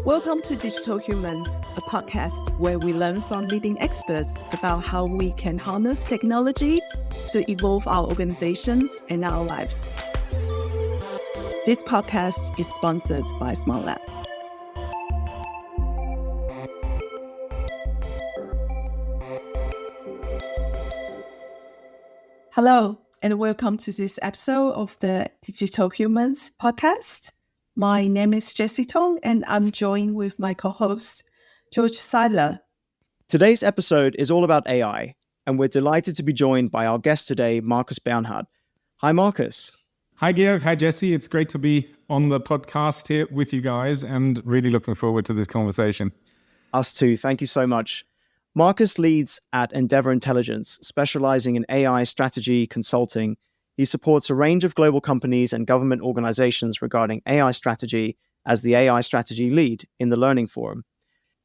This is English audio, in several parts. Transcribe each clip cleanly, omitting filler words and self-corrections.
Welcome to Digital Humans, a podcast where we learn from leading experts about how we can harness technology to evolve our organizations and our lives. This podcast is sponsored by SmartLab. Hello, and welcome to this episode of the Digital Humans podcast. My name is Jessie Tung, and I'm joined with my co-host, Georg Seiler. Today's episode is all about AI, and we're delighted to be joined by our guest today, Markus Bernhardt. Hi, Markus. Hi, Georg. Hi, Jessie. It's great to be on the podcast here with you guys and really looking forward to this conversation. Us too. Thank you so much. Markus leads at Endeavor Intelligence, specializing in AI strategy consulting. He supports a range of global companies and government organizations regarding AI strategy as the AI strategy lead in the Learning Forum.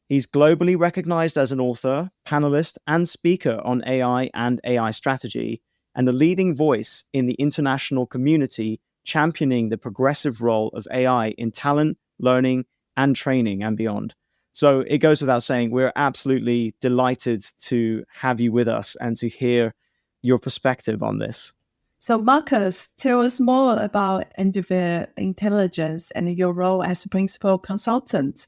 He's globally recognized as an author, panelist, and speaker on AI and AI strategy, and a leading voice in the international community championing the progressive role of AI in talent, learning, and training and beyond. So it goes without saying, we're absolutely delighted to have you with us and to hear your perspective on this. So Markus, tell us more about Endeavor Intelligence and your role as a principal consultant.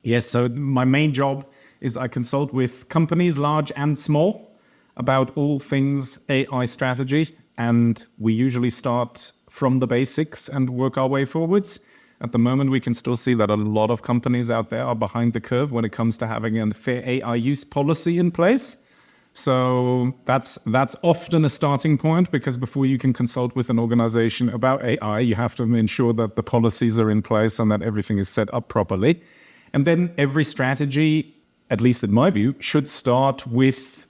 Yes, so my main job is I consult with companies, large and small, about all things AI strategy. And we usually start from the basics and work our way forwards. At the moment, we can still see that a lot of companies out there are behind the curve when it comes to having a fair AI use policy in place. So that's often a starting point, because before you can consult with an organization about AI, you have to ensure that the policies are in place and that everything is set up properly. And then every strategy, at least in my view, should start with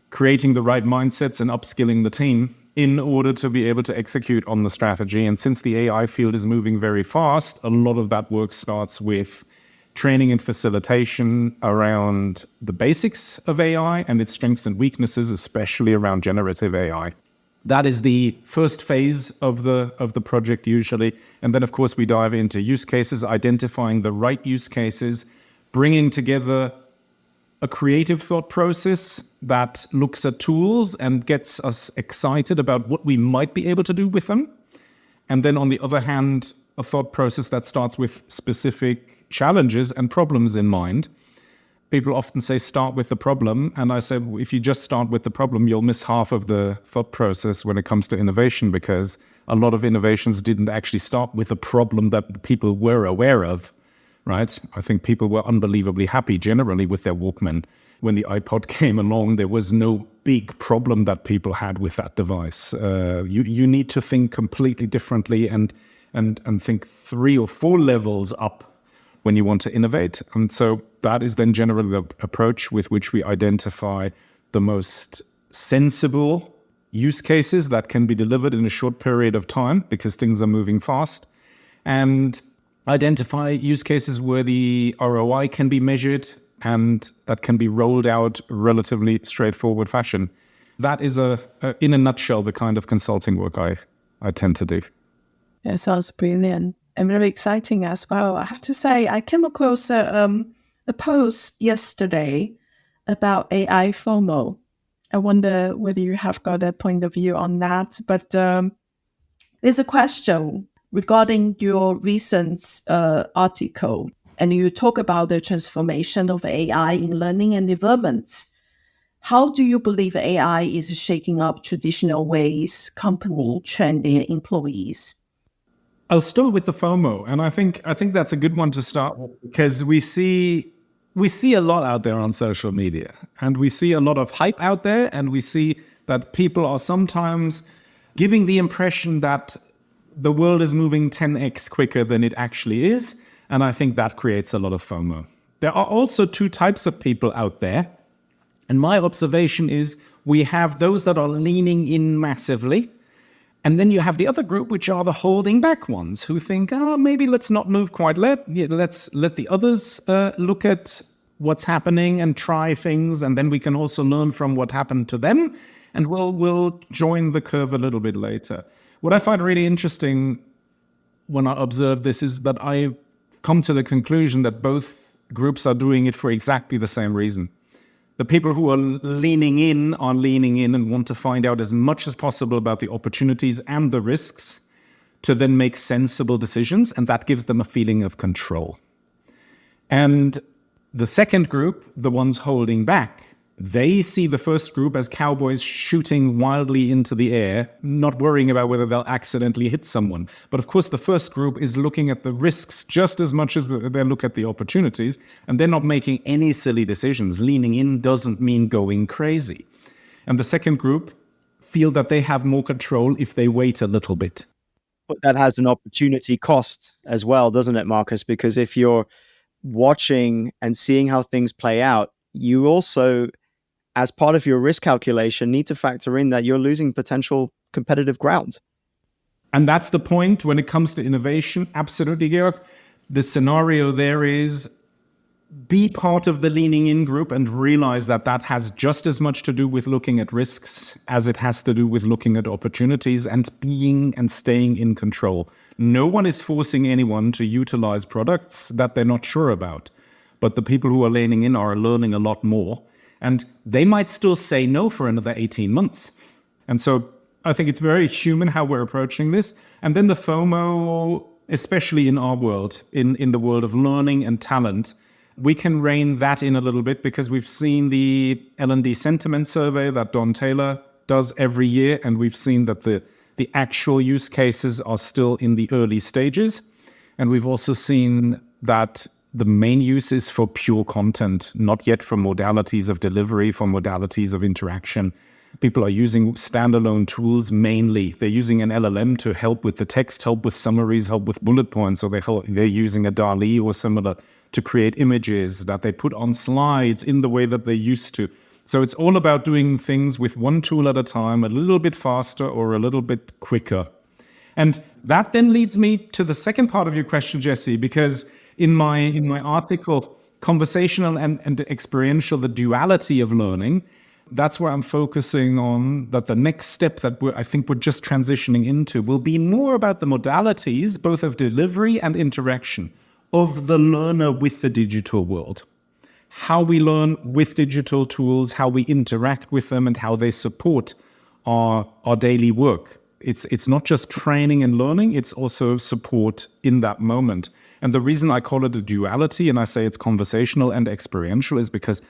creating the right mindsets and upskilling the team in order to be able to execute on the strategy. And since the AI field is moving very fast, a lot of that work starts with training and facilitation around the basics of AI and its strengths and weaknesses, especially around generative AI. That is the first phase of the project usually. And then, of course, we dive into use cases, identifying the right use cases, bringing together a creative thought process that looks at tools and gets us excited about what we might be able to do with them. And then, on the other hand, a thought process that starts with specific challenges and problems in mind. People often say start with the problem, and I say if you just start with the problem, you'll miss half of the thought process when it comes to innovation, because a lot of innovations didn't actually start with a problem that people were aware of, right? I think people were unbelievably happy generally with their Walkman. When the iPod came along, there was no big problem that people had with that device. You need to think completely differently and think 3 or 4 levels up when you want to innovate. And so that is then generally the approach with which we identify the most sensible use cases that can be delivered in a short period of time, because things are moving fast, and identify use cases where the ROI can be measured and that can be rolled out relatively straightforward fashion. That is, in a nutshell, the kind of consulting work I tend to do. That sounds brilliant and very exciting as well. I have to say, I came across a post yesterday about AI FOMO. I wonder whether you have got a point of view on that. But there's a question regarding your recent article, and you talk about the transformation of AI in learning and development. How do you believe AI is shaking up traditional ways companies train their employees? I'll start with the FOMO, and I think that's a good one to start with, because we see a lot out there on social media, and we see a lot of hype out there, and we see that people are sometimes giving the impression that the world is moving 10x quicker than it actually is, and I think that creates a lot of FOMO. There are also 2 types of people out there, and my observation is we have those that are leaning in massively. And then you have the other group, which are the holding back ones, who think, maybe let's not move quite. Let's let the others look at what's happening and try things, and then we can also learn from what happened to them, and we'll join the curve a little bit later. What I find really interesting when I observe this is that I come to the conclusion that both groups are doing it for exactly the same reason. The people who are leaning in and want to find out as much as possible about the opportunities and the risks to then make sensible decisions, and that gives them a feeling of control. And the second group, the ones holding back, they see the first group as cowboys shooting wildly into the air, not worrying about whether they'll accidentally hit someone. But of course, the first group is looking at the risks just as much as they look at the opportunities, and they're not making any silly decisions. Leaning in doesn't mean going crazy. And the second group feel that they have more control if they wait a little bit. But that has an opportunity cost as well, doesn't it, Markus? Because if you're watching and seeing how things play out, you also, as part of your risk calculation, need to factor in that you're losing potential competitive ground. And that's the point when it comes to innovation. Absolutely, Georg. The scenario there is be part of the leaning in group and realize that that has just as much to do with looking at risks as it has to do with looking at opportunities and being and staying in control. No one is forcing anyone to utilize products that they're not sure about. But the people who are leaning in are learning a lot more. And they might still say no for another 18 months. And so I think it's very human how we're approaching this. And then the FOMO, especially in our world, in the world of learning and talent, we can rein that in a little bit because we've seen the L&D sentiment survey that Don Taylor does every year. And we've seen that the actual use cases are still in the early stages. And we've also seen that the main use is for pure content, not yet for modalities of delivery, for modalities of interaction. People are using standalone tools mainly. They're using an LLM to help with the text, help with summaries, help with bullet points, or they're using a DALL-E or similar to create images that they put on slides in the way that they used to. So it's all about doing things with one tool at a time, a little bit faster or a little bit quicker. And that then leads me to the second part of your question, Jessie, because in my article, Conversational and Experiential, the Duality of Learning, that's where I'm focusing on that the next step that I think we're just transitioning into will be more about the modalities, both of delivery and interaction, of the learner with the digital world. How we learn with digital tools, how we interact with them, and how they support our daily work. It's not just training and learning, it's also support in that moment. And the reason I call it a duality and I say it's conversational and experiential is because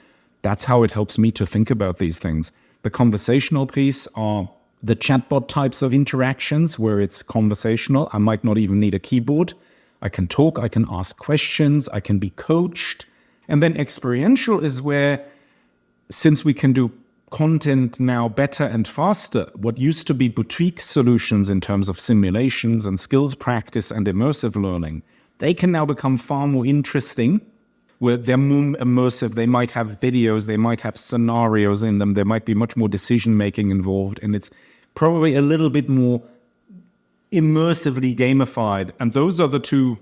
that's how it helps me to think about these things. The conversational piece are the chatbot types of interactions where it's conversational. I might not even need a keyboard. I can talk, I can ask questions, I can be coached. And then experiential is where, since we can do content now better and faster, what used to be boutique solutions in terms of simulations and skills practice and immersive learning, they can now become far more interesting, where they're more immersive. They might have videos, they might have scenarios in them, there might be much more decision-making involved, and it's probably a little bit more immersively gamified. And those are the two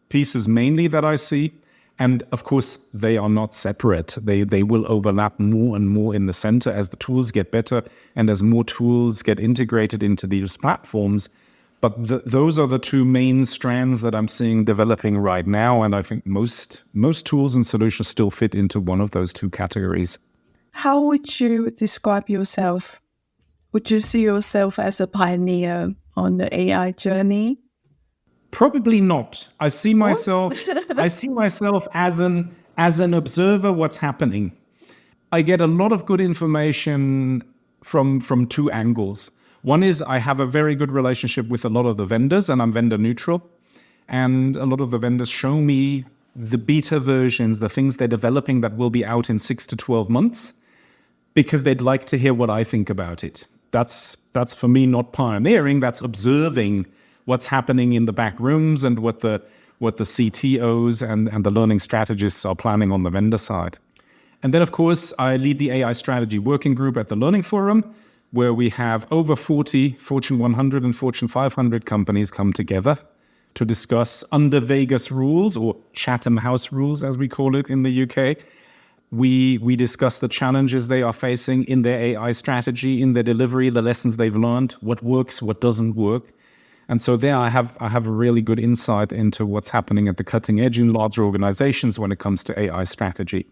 pieces mainly that I see. And of course, they are not separate. They will overlap more and more in the center as the tools get better and as more tools get integrated into these platforms. But those are the two main strands that I'm seeing developing right now. And I think most tools and solutions still fit into one of those two categories. How would you describe yourself? Would you see yourself as a pioneer on the AI journey? Probably not. I see myself as an observer what's happening. I get a lot of good information from two angles. One is I have a very good relationship with a lot of the vendors, and I'm vendor neutral. And a lot of the vendors show me the beta versions, the things they're developing that will be out in 6 to 12 months, because they'd like to hear what I think about it. That's for me not pioneering, that's observing what's happening in the back rooms and what the CTOs and the learning strategists are planning on the vendor side. And then, of course, I lead the AI strategy working group at the Learning Forum, where we have over 40 Fortune 100 and Fortune 500 companies come together to discuss under Vegas rules, or Chatham House rules, as we call it in the UK. We discuss the challenges they are facing in their AI strategy, in their delivery, the lessons they've learned, what works, what doesn't work. And so there I have a really good insight into what's happening at the cutting edge in larger organizations when it comes to AI strategy.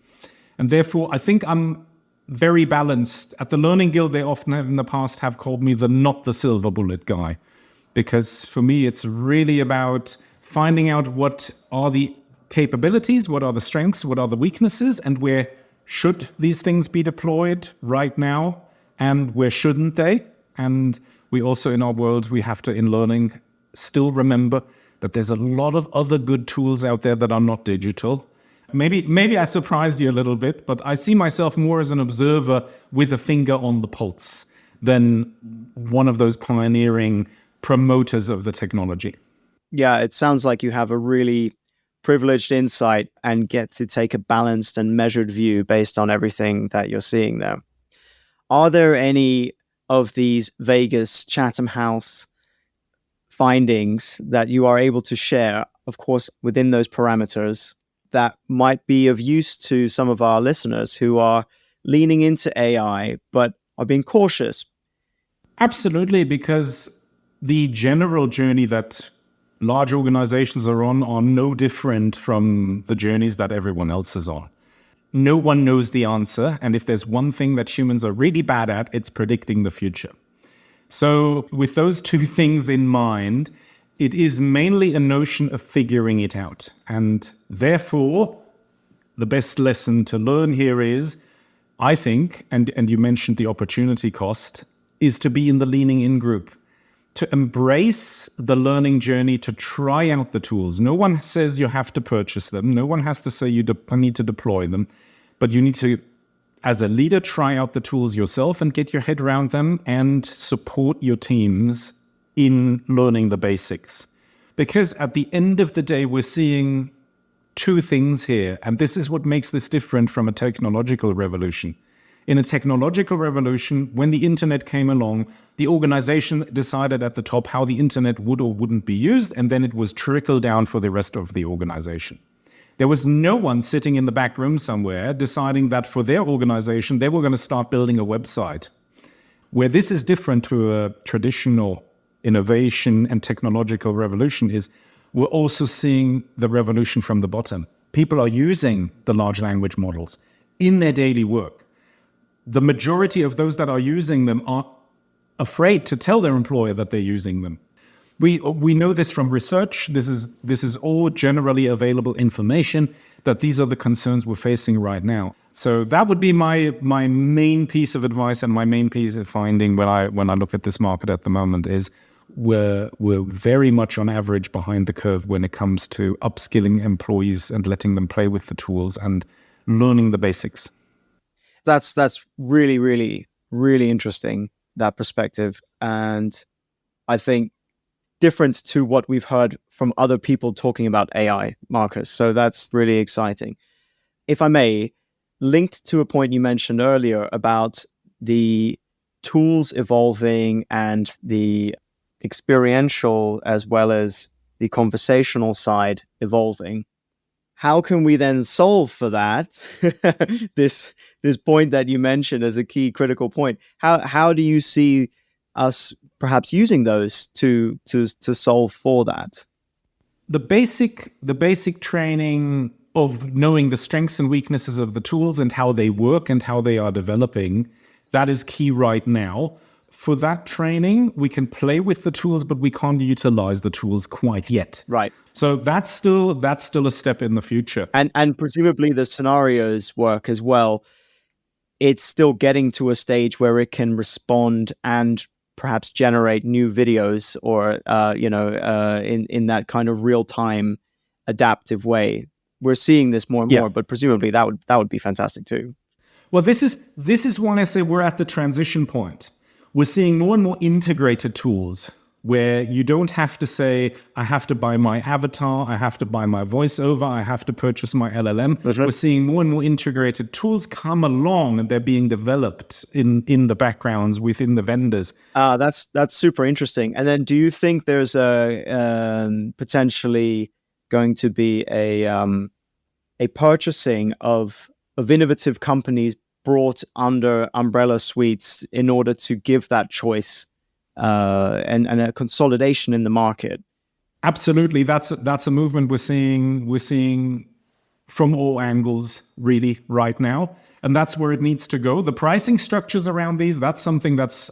And therefore, I think I'm very balanced. At the Learning Guild, they often have in the past have called me the not the silver bullet guy. Because for me, it's really about finding out what are the capabilities, what are the strengths, what are the weaknesses, and where should these things be deployed right now, and where shouldn't they? And we also, in our world, we have to, in learning, still remember that there's a lot of other good tools out there that are not digital. Maybe I surprised you a little bit, but I see myself more as an observer with a finger on the pulse than one of those pioneering promoters of the technology. Yeah, it sounds like you have a really privileged insight and get to take a balanced and measured view based on everything that you're seeing there. Are there any of these Vegas Chatham House findings that you are able to share, of course, within those parameters, that might be of use to some of our listeners who are leaning into AI but are being cautious? Absolutely, because the general journey that large organizations are on are no different from the journeys that everyone else is on. No one knows the answer, and if there's one thing that humans are really bad at, it's predicting the future. So with those two things in mind, it is mainly a notion of figuring it out. And therefore, the best lesson to learn here is, I think, and you mentioned the opportunity cost, is to be in the leaning in group, to embrace the learning journey, to try out the tools. No one says you have to purchase them. No one has to say you need to deploy them. But you need to, as a leader, try out the tools yourself and get your head around them and support your teams in learning the basics. Because at the end of the day, we're seeing two things here. And this is what makes this different from a technological revolution. In a technological revolution, when the internet came along, the organization decided at the top how the internet would or wouldn't be used, and then it was trickled down for the rest of the organization. There was no one sitting in the back room somewhere deciding that for their organization, they were going to start building a website. Where this is different to a traditional innovation and technological revolution is we're also seeing the revolution from the bottom. People are using the large language models in their daily work. The majority of those that are using them are afraid to tell their employer that they're using them. We know this from research. This is all generally available information, that these are the concerns we're facing right now. So that would be my main piece of advice and my main piece of finding when I look at this market at the moment is we're very much on average behind the curve when it comes to upskilling employees and letting them play with the tools and learning the basics. That's really, really, really interesting, that perspective. And I think different to what we've heard from other people talking about AI, Markus. So that's really exciting. If I may, linked to a point you mentioned earlier about the tools evolving and the experiential as well as the conversational side evolving, how can we then solve for that? this point that you mentioned as a key critical point. How do you see us perhaps using those to solve for that? The basic training of knowing the strengths and weaknesses of the tools and how they work and how they are developing, that is key right now. For that training, we can play with the tools, but we can't utilize the tools quite yet. Right. So that's still a step in the future. And presumably the scenarios work as well. It's still getting to a stage where it can respond and perhaps generate new videos or in that kind of real-time adaptive way. We're seeing this more and more, but presumably that would be fantastic too. Well, this is when I say we're at the transition point. We're seeing more and more integrated tools where you don't have to say, I have to buy my avatar, I have to buy my voiceover, I have to purchase my LLM. Mm-hmm. We're seeing more and more integrated tools come along and they're being developed in the backgrounds within the vendors. That's super interesting. And then do you think there's a potentially going to be a purchasing of innovative companies brought under umbrella suites in order to give that choice and a consolidation in the market. Absolutely, that's a movement we're seeing from all angles really right now, and that's where it needs to go. The pricing structures around these, that's something that's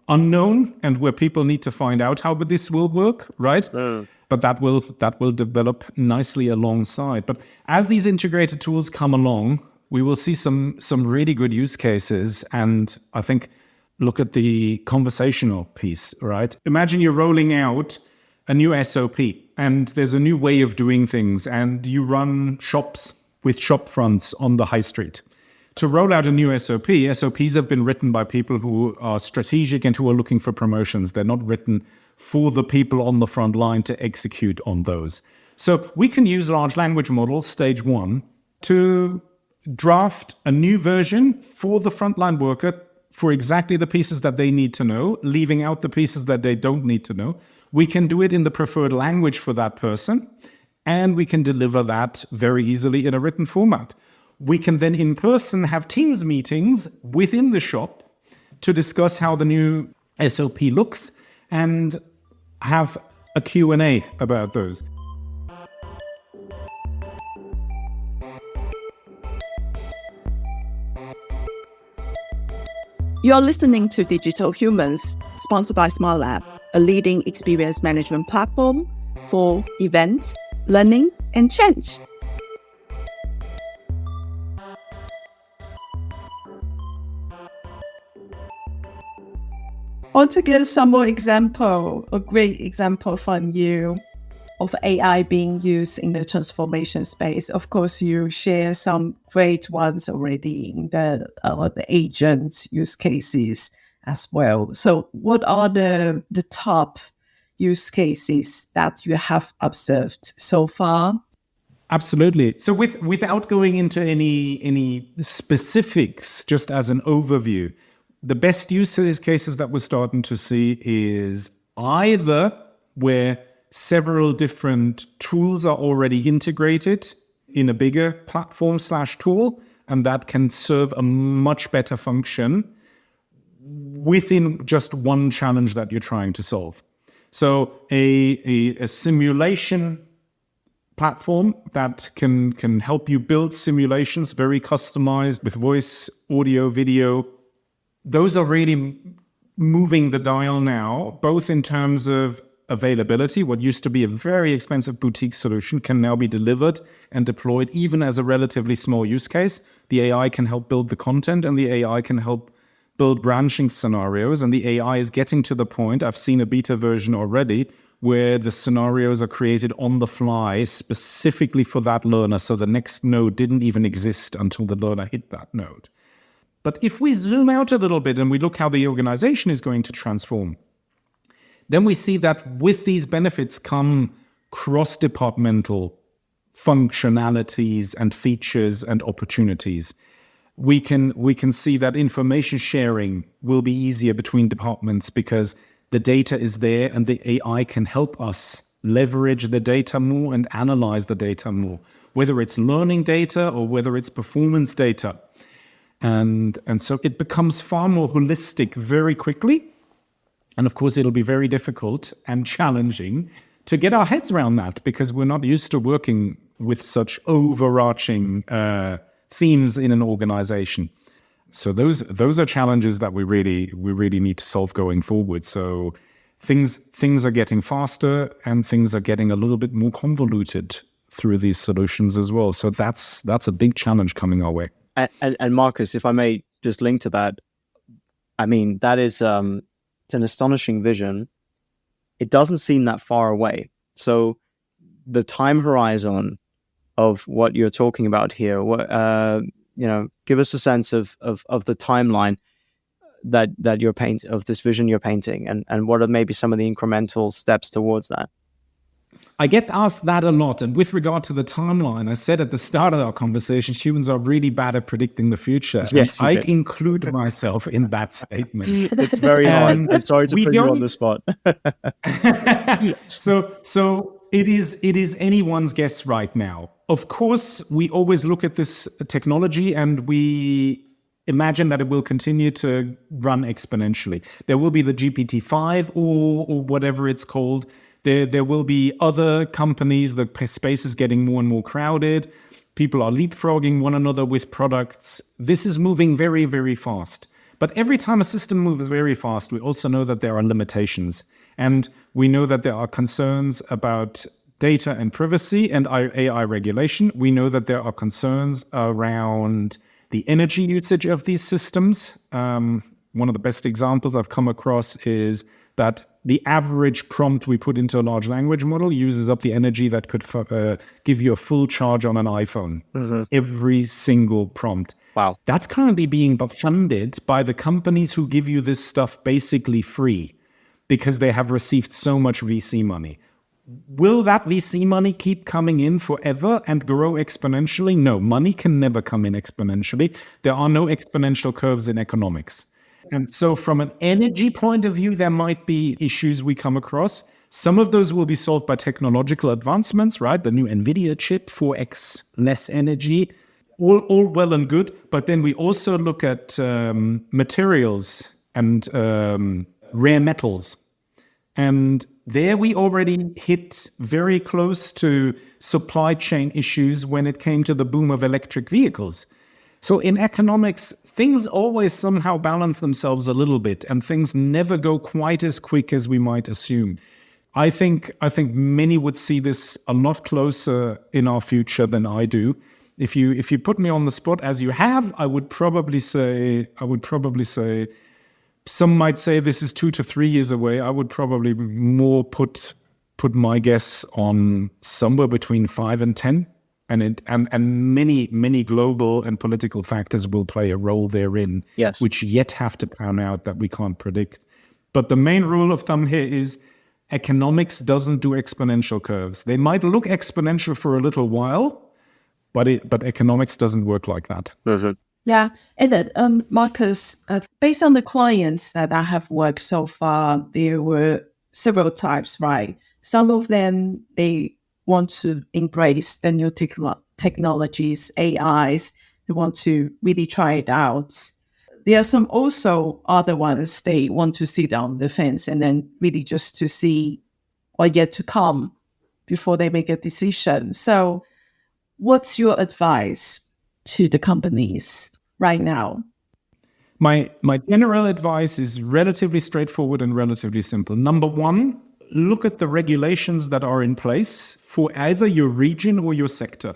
unknown and where people need to find out how this will work, right? But that will develop nicely alongside. But as these integrated tools come along, we will see some really good use cases. And I think look at the conversational piece, right? Imagine you're rolling out a new SOP and there's a new way of doing things, and you run shops with shop fronts on the high street. To roll out a new SOPs have been written by people who are strategic and who are looking for promotions. They're not written for the people on the front line to execute on those. So we can use large language models, stage one, to draft a new version for the frontline worker for exactly the pieces that they need to know, leaving out the pieces that they don't need to know. We can do it in the preferred language for that person, and we can deliver that very easily in a written format. We can then in person have Teams meetings within the shop to discuss how the new SOP looks and have a Q&A about those. You're listening to Digital Humans, sponsored by Smart Lab, a leading experience management platform for events, learning, and change. I want to get some more example, a great example from you of AI being used in the transformation space. Of course, you share some great ones already in the agent use cases as well. So what are the top use cases that you have observed so far? Absolutely. So without going into any specifics, just as an overview, the best use cases that we're starting to see is either where several different tools are already integrated in a bigger platform/tool, and that can serve a much better function within just one challenge that you're trying to solve. So a simulation platform that can help you build simulations very customized with voice, audio, video. Those are really moving the dial now, both in terms of availability. What used to be a very expensive boutique solution can now be delivered and deployed even as a relatively small use case. The AI can help build the content, and the AI can help build branching scenarios. And the AI is getting to the point, I've seen a beta version already, where the scenarios are created on the fly specifically for that learner. So the next node didn't even exist until the learner hit that node. But if we zoom out a little bit and we look how the organization is going to transform, then we see that with these benefits come cross-departmental functionalities and features and opportunities. We can see that information sharing will be easier between departments because the data is there and the AI can help us leverage the data more and analyze the data more, whether it's learning data or whether it's performance data. And so it becomes far more holistic very quickly. And of course, it'll be very difficult and challenging to get our heads around that because we're not used to working with such overarching themes in an organization. So those are challenges that we really need to solve going forward. So things are getting faster and things are getting a little bit more convoluted through these solutions as well. So that's a big challenge coming our way. And Markus, if I may just link to that, I mean, that is it's an astonishing vision. It doesn't seem that far away. So the time horizon of what you're talking about here, give us a sense of the timeline that you're painting, of this vision you're painting, and what are maybe some of the incremental steps towards that? I get asked that a lot. And with regard to the timeline, I said at the start of our conversation, humans are really bad at predicting the future. Yes, I include myself in that statement. It's very hard. I'm sorry to put you on the spot. So it is anyone's guess right now. Of course, we always look at this technology and we imagine that it will continue to run exponentially. There will be the GPT-5 or whatever it's called. There will be other companies. The space is getting more and more crowded. People are leapfrogging one another with products. This is moving very, very fast. But every time a system moves very fast, we also know that there are limitations. And we know that there are concerns about data and privacy and AI regulation. We know that there are concerns around the energy usage of these systems. One of the best examples I've come across is that the average prompt we put into a large language model uses up the energy that could give you a full charge on an iPhone. Every single prompt. Wow. That's currently being funded by the companies who give you this stuff basically free because they have received so much VC money. Will that VC money keep coming in forever and grow exponentially? No, money can never come in exponentially. There are no exponential curves in economics. And so from an energy point of view, there might be issues we come across. Some of those will be solved by technological advancements, right? The new NVIDIA chip, 4x less energy, all well and good. But then we also look at materials and rare metals. And there we already hit very close to supply chain issues when it came to the boom of electric vehicles. So in economics, things always somehow balance themselves a little bit, and things never go quite as quick as we might assume. I think many would see this a lot closer in our future than I do. If you put me on the spot as you have, I would probably say some might say this is 2 to 3 years away. I would probably more put my guess on somewhere between 5 and 10. And many global and political factors will play a role therein, yes, which yet have to pan out that we can't predict. But the main rule of thumb here is economics doesn't do exponential curves. They might look exponential for a little while, but economics doesn't work like that. Mm-hmm. Yeah, and then Markus, based on the clients that I have worked so far, there were several types, right? Some of them, they want to embrace the new technologies, AIs. They want to really try it out. There are some also other ones, they want to sit on the fence and then really just to see what yet to come before they make a decision. So what's your advice to the companies right now? My general advice is relatively straightforward and relatively simple. Number one, look at the regulations that are in place for either your region or your sector.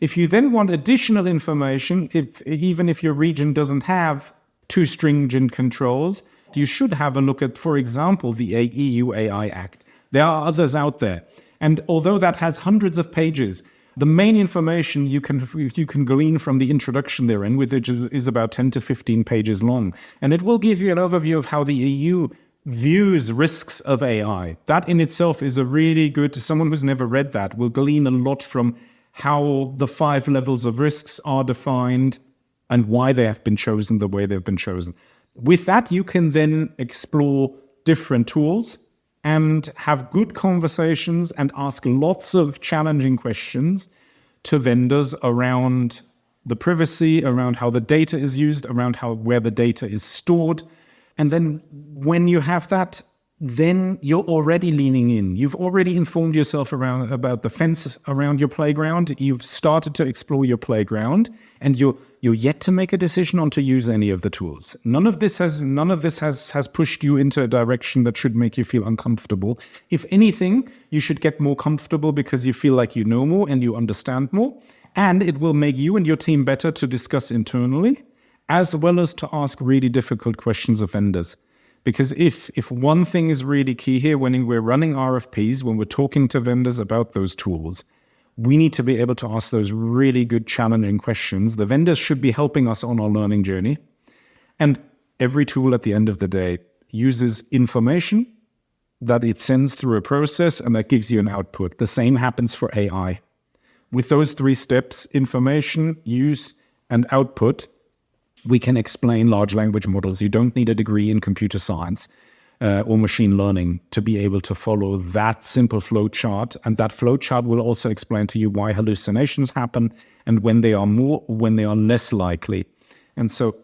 If you then want additional information, even if your region doesn't have too stringent controls, you should have a look at, for example, the EU AI Act. There are others out there. And although that has hundreds of pages, the main information you can glean from the introduction therein, which is about 10 to 15 pages long. And it will give you an overview of how the EU views risks of AI. That in itself is a really good, someone who's never read that will glean a lot from how the 5 levels of risks are defined and why they have been chosen the way they've been chosen. With that, you can then explore different tools and have good conversations and ask lots of challenging questions to vendors around the privacy, around how the data is used, around where the data is stored. And then when you have that, then you're already leaning in. You've already informed yourself about the fence around your playground. You've started to explore your playground, and you're yet to make a decision on to use any of the tools. None of this has pushed you into a direction that should make you feel uncomfortable. If anything, you should get more comfortable because you feel like you know more and you understand more, and it will make you and your team better to discuss internally, as well as to ask really difficult questions of vendors. Because if one thing is really key here, when we're running RFPs, when we're talking to vendors about those tools, we need to be able to ask those really good, challenging questions. The vendors should be helping us on our learning journey. And every tool at the end of the day uses information that it sends through a process and that gives you an output. The same happens for AI. With those 3 steps, information, use, and output, we can explain large language models. You don't need a degree in computer science or machine learning to be able to follow that simple flow chart. And that flow chart will also explain to you why hallucinations happen and when they are more or when they are less likely. And so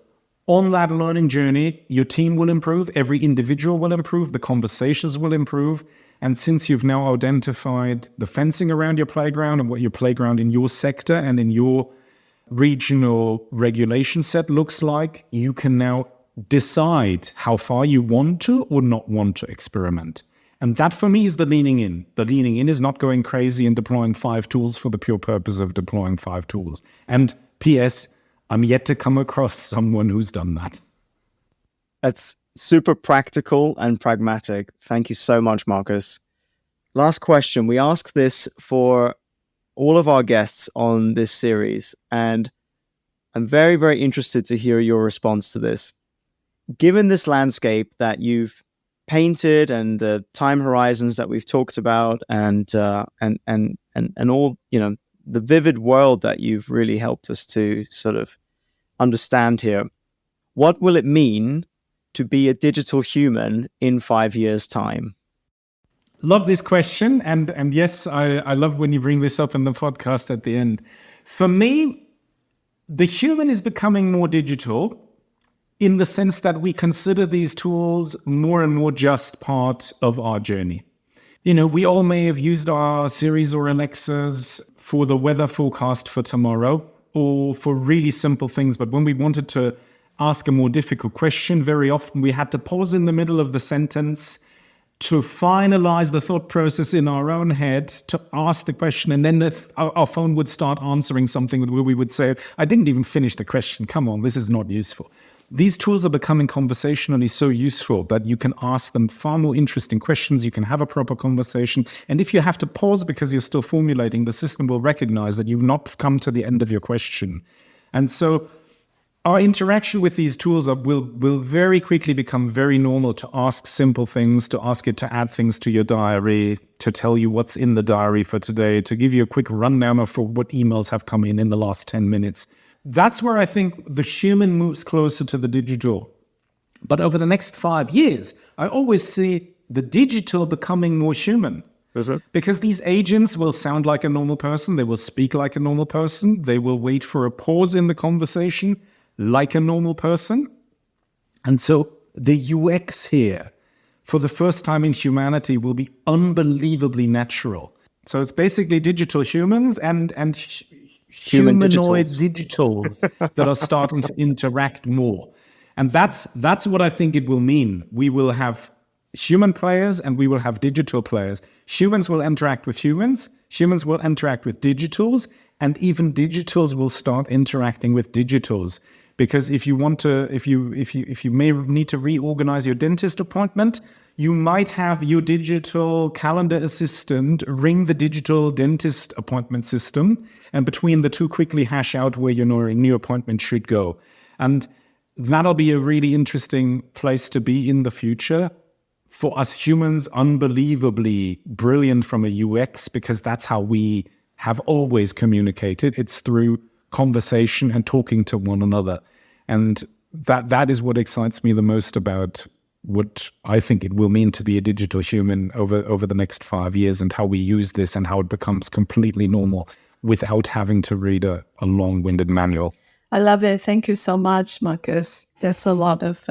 on that learning journey, your team will improve, every individual will improve, the conversations will improve. And since you've now identified the fencing around your playground and what your playground in your sector and in your regional regulation set looks like, you can now decide how far you want to or not want to experiment. And that for me is the leaning in. The leaning in is not going crazy and deploying 5 tools for the pure purpose of deploying 5 tools. And P.S., I'm yet to come across someone who's done that. That's super practical and pragmatic. Thank you so much, Markus. Last question. We ask this for all of our guests on this series, and I'm very, very interested to hear your response to this. Given this landscape that you've painted and the time horizons that we've talked about and all, the vivid world that you've really helped us to sort of understand here, what will it mean to be a digital human in 5 years' time? Love this question. And yes, I love when you bring this up in the podcast at the end. For me, the human is becoming more digital in the sense that we consider these tools more and more just part of our journey. We all may have used our Siris or Alexas for the weather forecast for tomorrow or for really simple things. But when we wanted to ask a more difficult question, very often we had to pause in the middle of the sentence to finalize the thought process in our own head, to ask the question, and then our phone would start answering something where we would say, I didn't even finish the question. Come on, this is not useful. These tools are becoming conversationally so useful that you can ask them far more interesting questions. You can have a proper conversation. And if you have to pause because you're still formulating, the system will recognize that you've not come to the end of your question. And so our interaction with these tools will very quickly become very normal, to ask simple things, to ask it to add things to your diary, to tell you what's in the diary for today, to give you a quick rundown of what emails have come in the last 10 minutes. That's where I think the human moves closer to the digital. But over the next 5 years, I always see the digital becoming more human. Because these agents will sound like a normal person. They will speak like a normal person. They will wait for a pause in the conversation like a normal person. And so the UX here, for the first time in humanity, will be unbelievably natural. So it's basically digital humans and humanoid digitals that are starting to interact more. And that's what I think it will mean. We will have human players and we will have digital players. Humans will interact with humans, humans will interact with digitals, and even digitals will start interacting with digitals. Because if you may need to reorganize your dentist appointment, you might have your digital calendar assistant ring the digital dentist appointment system, and between the two quickly hash out where your new appointment should go. And that'll be a really interesting place to be in the future. For us humans, unbelievably brilliant from a UX, because that's how we have always communicated. It's through conversation and talking to one another. And that is what excites me the most about what I think it will mean to be a digital human over the next 5 years, and how we use this and how it becomes completely normal without having to read a long-winded manual. I love it. Thank you so much, Markus. There's a lot of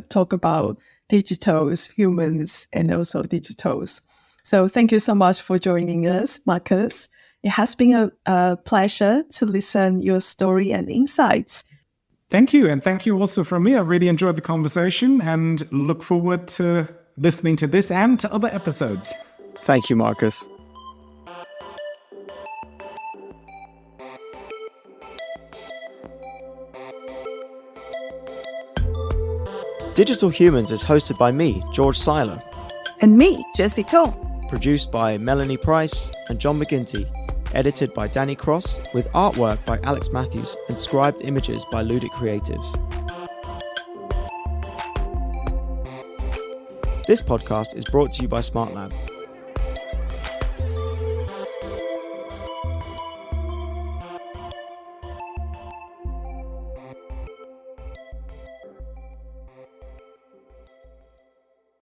talk about digitals, humans, and also digitals. So thank you so much for joining us, Markus. It has been a pleasure to listen your story and insights. Thank you. And thank you also from me. I really enjoyed the conversation and look forward to listening to this and to other episodes. Thank you, Markus. Digital Humans is hosted by me, George Seiler. And me, Jessie. Produced by Melanie Price and John McGinty. Edited by Danny Cross, with artwork by Alex Matthews and scribed images by Ludic Creatives. This podcast is brought to you by SmartLab,